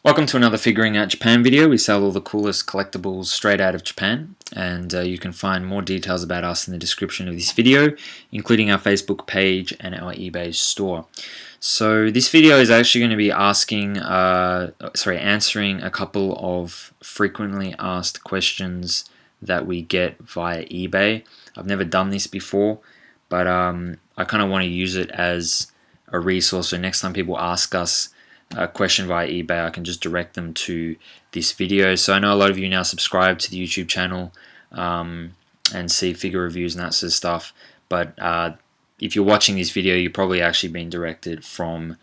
Welcome to another Figuring Out Japan video. We sell all the coolest collectibles straight out of Japan, and you can find more details about us in the description of this video, including our Facebook page and our eBay store. So this video is actually going to be answering a couple of frequently asked questions that we get via eBay. I've never done this before, but I kind of want to use it as a resource. So next time people ask us a question via eBay, I can just direct them to this video. So I know a lot of you now subscribe to the YouTube channel and see figure reviews and that sort of stuff, but if you're watching this video, you're probably actually being directed from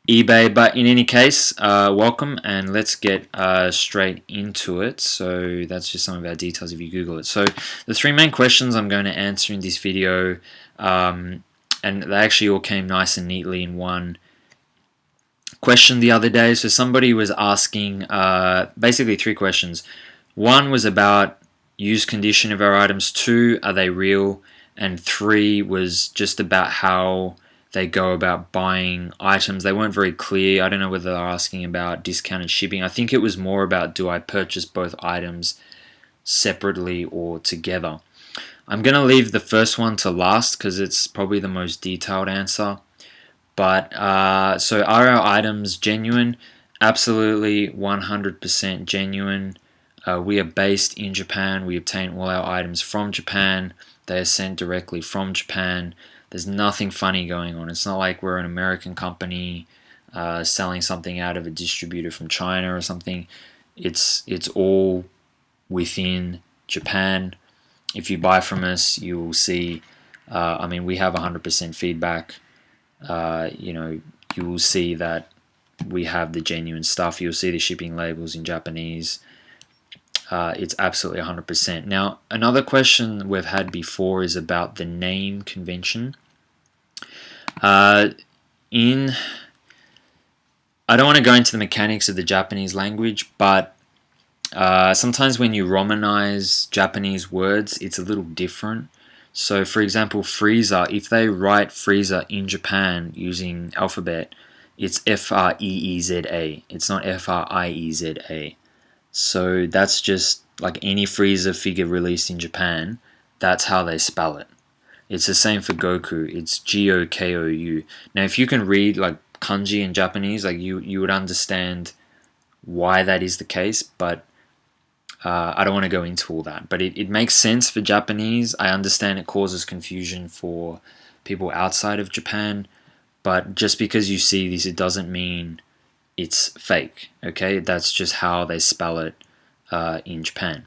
eBay. But in any case, welcome, and let's get straight into it. So that's just some of our details if you Google it. So the three main questions I'm going to answer in this video, and they actually all came nice and neatly in one question the other day. So somebody was asking basically three questions. One was about use condition of our items. Two, are they real? And three was just about how they go about buying items. They weren't very clear. I don't know whether they're asking about discounted shipping. I think it was more about, do I purchase both items separately or together? I'm going to leave the first one to last because it's probably the most detailed answer. But so are our items genuine? Absolutely 100% genuine. We are based in Japan. We obtain all our items from Japan. They are sent directly from Japan. There's nothing funny going on. It's not like we're an American company selling something out of a distributor from China or something. It's all within Japan. If you buy from us, you will see, we have 100% feedback. You will see that we have the genuine stuff. You'll see the shipping labels in Japanese. It's absolutely 100%. Now, another question we've had before is about the name convention. I don't want to go into the mechanics of the Japanese language, but sometimes when you romanize Japanese words, it's a little different. So, for example, freezer, if they write freezer in Japan using alphabet, it's F-R-E-E-Z-A. It's not F-R-I-E-Z-A. So that's just like any freezer figure released in Japan, that's how they spell it. It's the same for Goku. It's G-O-K-O-U. Now, if you can read like kanji in Japanese, like you would understand why that is the case, but I don't want to go into all that, but it makes sense for Japanese. I understand it causes confusion for people outside of Japan, but just because you see this, it doesn't mean it's fake, okay? That's just how they spell it in Japan.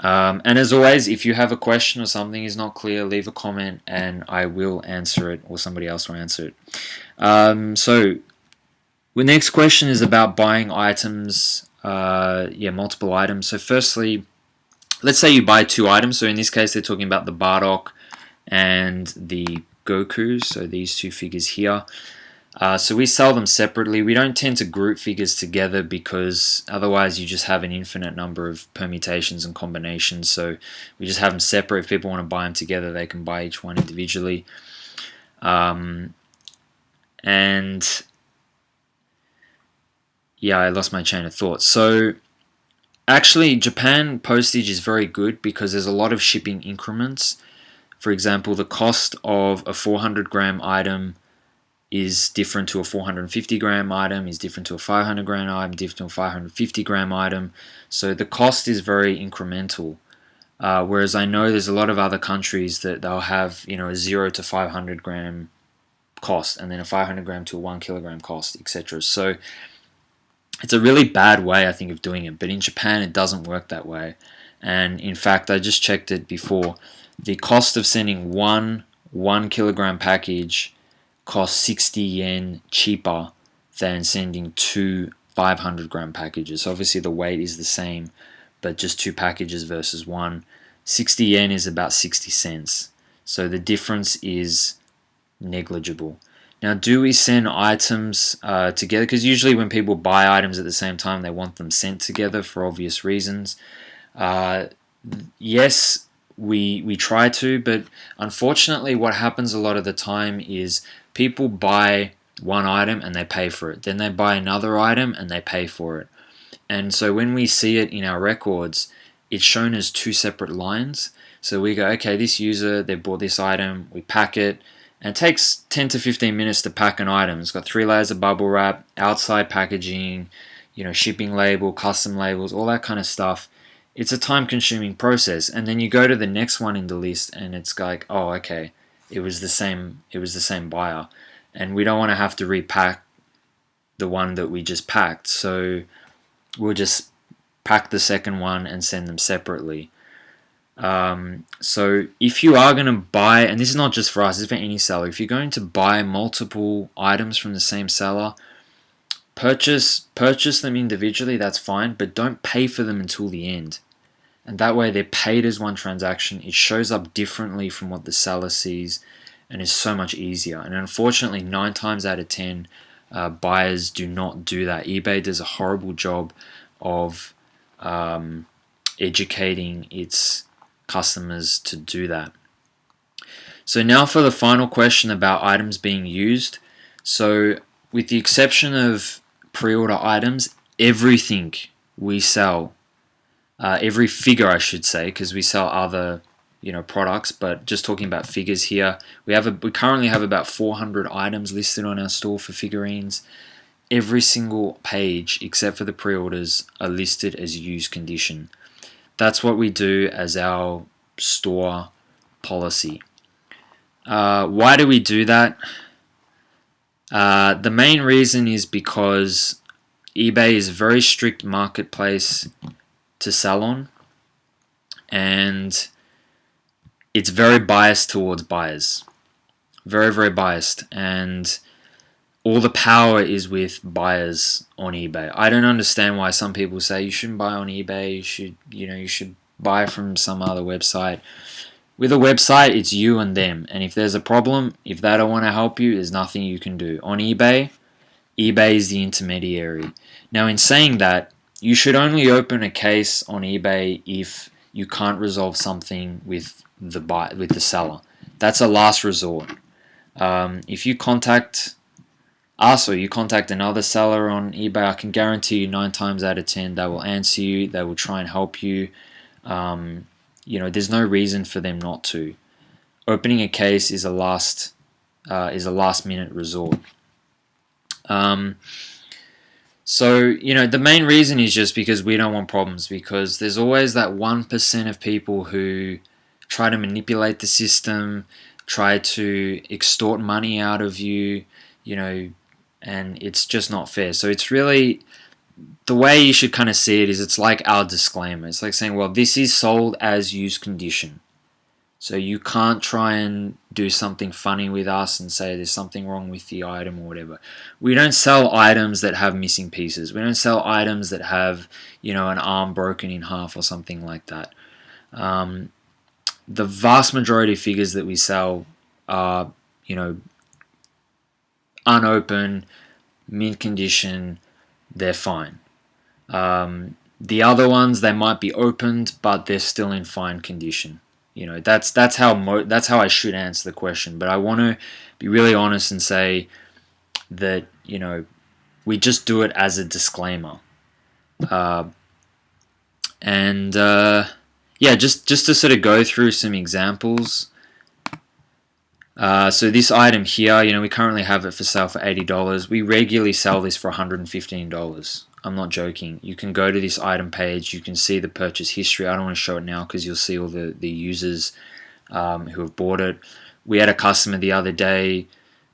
And as always, if you have a question or something is not clear, leave a comment and I will answer it, or somebody else will answer it. So the next question is about buying items. Multiple items. So firstly, let's say you buy two items. So in this case, they're talking about the Bardock and the Goku. So these two figures here. So we sell them separately. We don't tend to group figures together because otherwise you just have an infinite number of permutations and combinations. So we just have them separate. If people want to buy them together, they can buy each one individually. Yeah, I lost my chain of thought. So actually, Japan postage is very good because there's a lot of shipping increments. For example, the cost of a 400-gram item is different to a 450-gram item, is different to a 500-gram item, different to a 550-gram item. So the cost is very incremental. Whereas I know there's a lot of other countries that they'll have, a 0 to 500-gram cost, and then a 500-gram to a 1-kilogram cost, etc. So it's a really bad way, I think, of doing it. But in Japan, it doesn't work that way. And in fact, I just checked it before. The cost of sending one 1-kilogram package costs 60 yen cheaper than sending two 500-gram packages. So obviously, the weight is the same, but just two packages versus one. 60 yen is about 60 cents. So the difference is negligible. Now, do we send items together? Because usually when people buy items at the same time, they want them sent together for obvious reasons. Yes, we try to, but unfortunately what happens a lot of the time is people buy one item and they pay for it. Then they buy another item and they pay for it. And so when we see it in our records, it's shown as two separate lines. So we go, okay, this user, they bought this item, we pack it, and it takes 10 to 15 minutes to pack an item. It's got 3 layers of bubble wrap, outside packaging, shipping label, custom labels, all that kind of stuff. It's a time-consuming process. And then you go to the next one in the list, and it's like, oh, okay, it was the same buyer, and we don't want to have to repack the one that we just packed. So we'll just pack the second one and send them separately. So if you are going to buy, and this is not just for us, it's for any seller, if you're going to buy multiple items from the same seller, purchase them individually, that's fine, but don't pay for them until the end. And that way they're paid as one transaction. It shows up differently from what the seller sees and is so much easier. And unfortunately, 9 times out of 10, buyers do not do that. eBay does a horrible job of educating its customers to do that. So now for the final question about items being used. So with the exception of pre-order items, everything we sell, every figure I should say, because we sell other products, but just talking about figures here, we currently have about 400 items listed on our store for figurines. Every single page except for the pre-orders are listed as used condition. That's what we do as our store policy. Why do we do that? The main reason is because eBay is a very strict marketplace to sell on, and it's very biased towards buyers. Very, very biased, and all the power is with buyers on eBay. I don't understand why some people say you shouldn't buy on eBay, you should buy from some other website. With a website, it's you and them, and if there's a problem, if they don't want to help you, there's nothing you can do. On eBay is the intermediary. Now, in saying that, you should only open a case on eBay if you can't resolve something with the seller. That's a last resort. If you contact us or you contact another seller on eBay, I can guarantee you 9 times out of 10 they will answer you. They will try and help you. There's no reason for them not to. Opening a case is a last minute resort. So, the main reason is just because we don't want problems, because there's always that 1% of people who try to manipulate the system, try to extort money out of you, and it's just not fair. So it's really, the way you should kind of see it is it's like our disclaimer. It's like saying, well, this is sold as used condition. So you can't try and do something funny with us and say there's something wrong with the item or whatever. We don't sell items that have missing pieces. We don't sell items that have, an arm broken in half or something like that. The vast majority of figures that we sell are, unopened, mint condition, they're fine. The other ones, they might be opened, but they're still in fine condition. That's how I should answer the question. But I want to be really honest and say that we just do it as a disclaimer. Just to sort of go through some examples. So this item here, we currently have it for sale for $80. We regularly sell this for $115. I'm not joking. You can go to this item page. You can see the purchase history. I don't want to show it now because you'll see all the users who have bought it. We had a customer the other day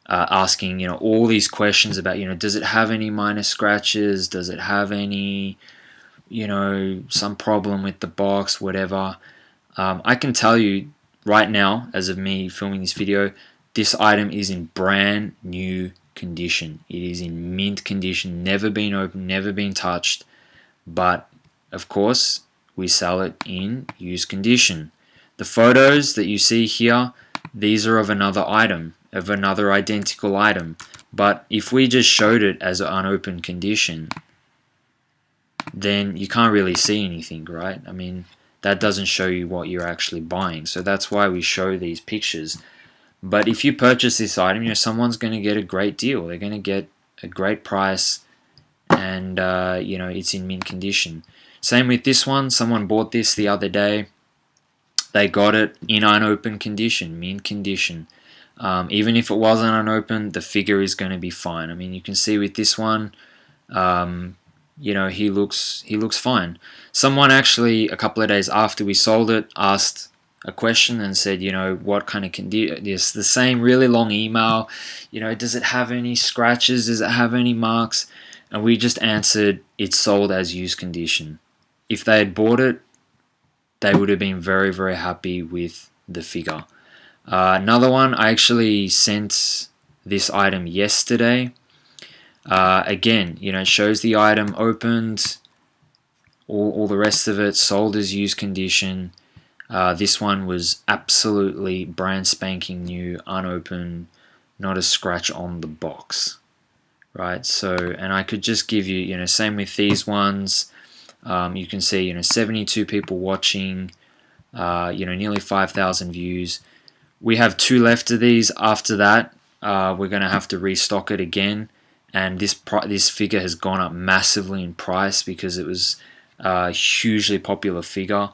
asking, all these questions about, does it have any minor scratches? Does it have any, some problem with the box, whatever? I can tell you right now, as of me filming this video, this item is in brand new condition. It is in mint condition, never been opened, never been touched, but of course we sell it in used condition. The photos that you see here, these are of another item, of another identical item, but if we just showed it as an unopened condition, then you can't really see anything, right? I mean, that doesn't show you what you're actually buying. So that's why we show these pictures. But if you purchase this item, someone's going to get a great deal. They're going to get a great price, and it's in mint condition. Same with this one. Someone bought this the other day. They got it in unopened condition, mint condition. Even if it wasn't unopened, the figure is going to be fine. I mean, you can see with this one, he looks fine. Someone actually, a couple of days after we sold it, asked a question and said, what kind of condition? Yes, the same really long email. Does it have any scratches? Does it have any marks? And we just answered, it's sold as used condition. If they had bought it, they would have been very, very happy with the figure. Another one, I actually sent this item yesterday. Again, it shows the item opened, all the rest of it sold as used condition. This one was absolutely brand spanking new, unopened, not a scratch on the box, right? So, and I could just give you, same with these ones. You can see, 72 people watching, nearly 5,000 views. We have 2 left of these. After that, we're going to have to restock it again. And this figure has gone up massively in price because it was a hugely popular figure.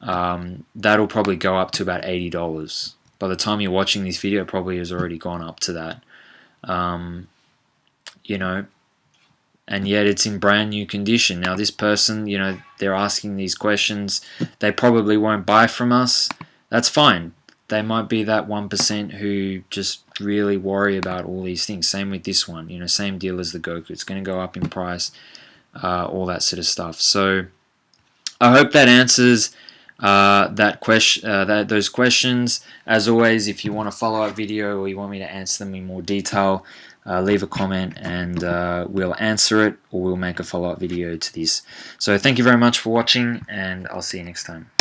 That'll probably go up to about $80. By the time you're watching this video, it probably has already gone up to that. And yet it's in brand new condition. Now this person, they're asking these questions. They probably won't buy from us. That's fine. They might be that 1% who just really worry about all these things. Same with this one, same deal as the Goku. It's going to go up in price, all that sort of stuff. So I hope that answers those questions. As always, if you want a follow-up video or you want me to answer them in more detail, leave a comment and we'll answer it, or we'll make a follow-up video to this. So thank you very much for watching, and I'll see you next time.